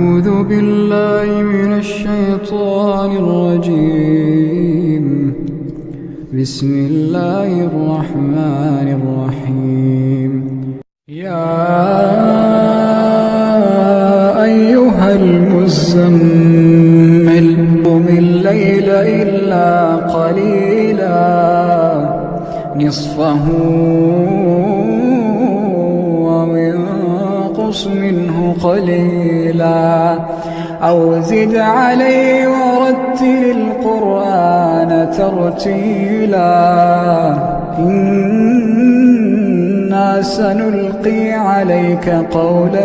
أعوذ بالله من الشيطان الرجيم. بسم الله الرحمن الرحيم. يا أيها المزمل قم الليل إلا قليلا نصفه أو انقص منه قليلا أو زد عليه ورتل القرآن ترتيلا إنا سنلقي عليك قولا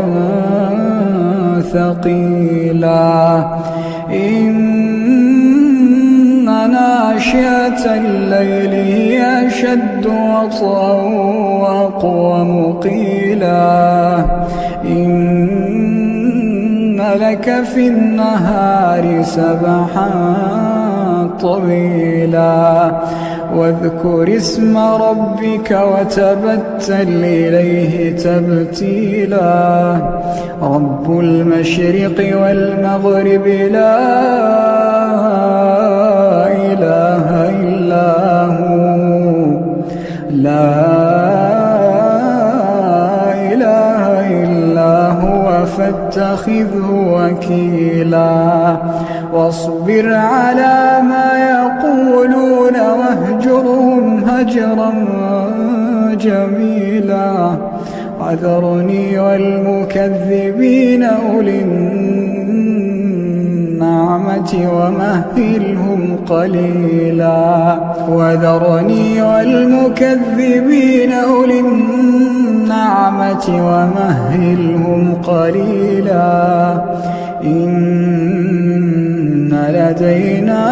ثقيلا إن ناشئة الليل هي أشد وطئا وأقوم قيلا إن لك في النهار سبحا طويلا واذكر اسم ربك وتبتل إليه تبتيلا رب المشرق والمغرب لا إله إلا هو فاتخذه وكيلا واصبر على ما يقولون واهجرهم هجرا جميلا وذرني والمكذبين أولي النعمة ومهلهم قليلا وذرني والمكذبين أولي النعمة ومهلهم قليلا إن لدينا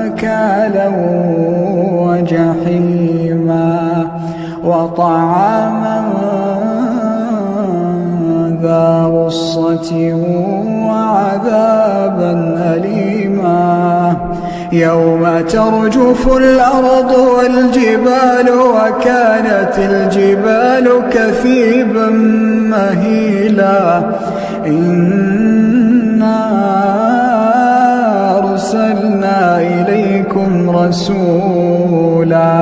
أنكالا وجحيما وطعاما ذا غصة وعذابا أليما يوم ترجف الأرض والجبال وكانت الجبال كثيبا مهيلا إنا أرسلنا إليكم رسولا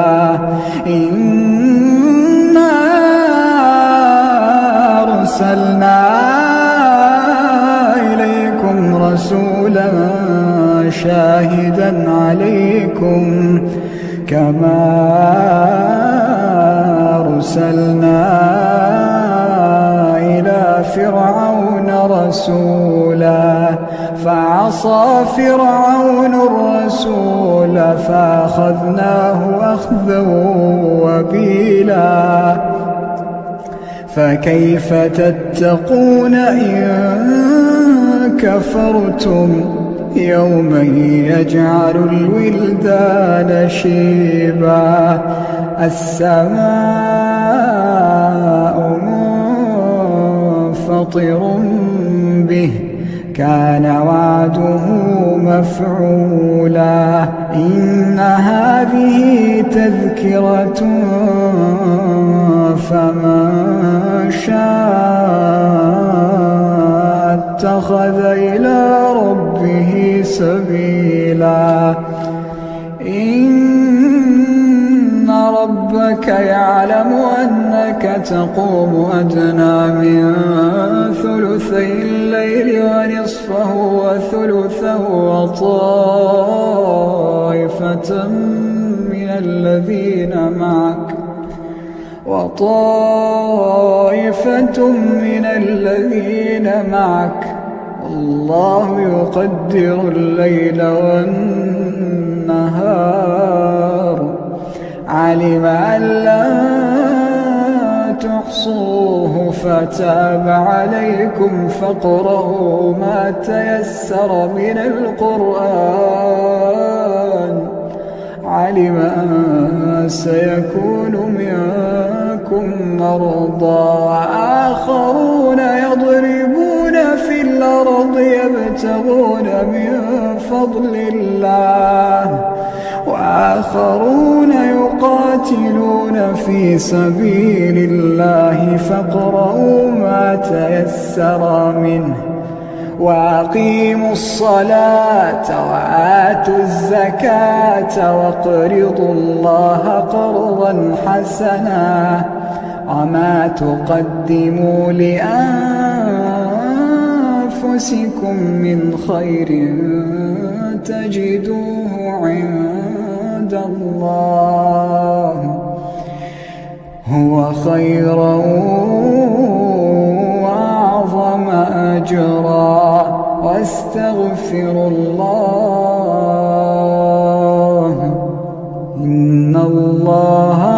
شاهدا عليكم كما أرسلنا إلى فرعون رسولا فعصى فرعون الرسول فأخذناه أخذا وبيلا فكيف تتقون إن كفرتم يوما يجعل الولدان شيبا السماء منفطر به كان وعده مفعولا إن هذه تذكرة فمن شاء اتخذ إلى ربه سبيلا إن ربك يعلم أنك تقوم أدنى من ثلثي الليل ونصفه وثلثه وطائفة من الذين معك الله يقدر الليل والنهار علم أن لا تحصوه فتاب عليكم فاقرؤوا ما تيسر من القرآن علم أن سيكون منكم مرضى وآخرون يضربون في الأرض يبتغون من فضل الله وآخرون يقاتلون في سبيل الله فاقرؤوا ما تيسر منه وأقيموا الصلاة وآتوا الزكاة واقرضوا الله قرضا حسنا وما تقدموا لأنفسكم من خير تجدوه عند الله هو خيرا وأعظم أجرا واستغفروا الله إن الله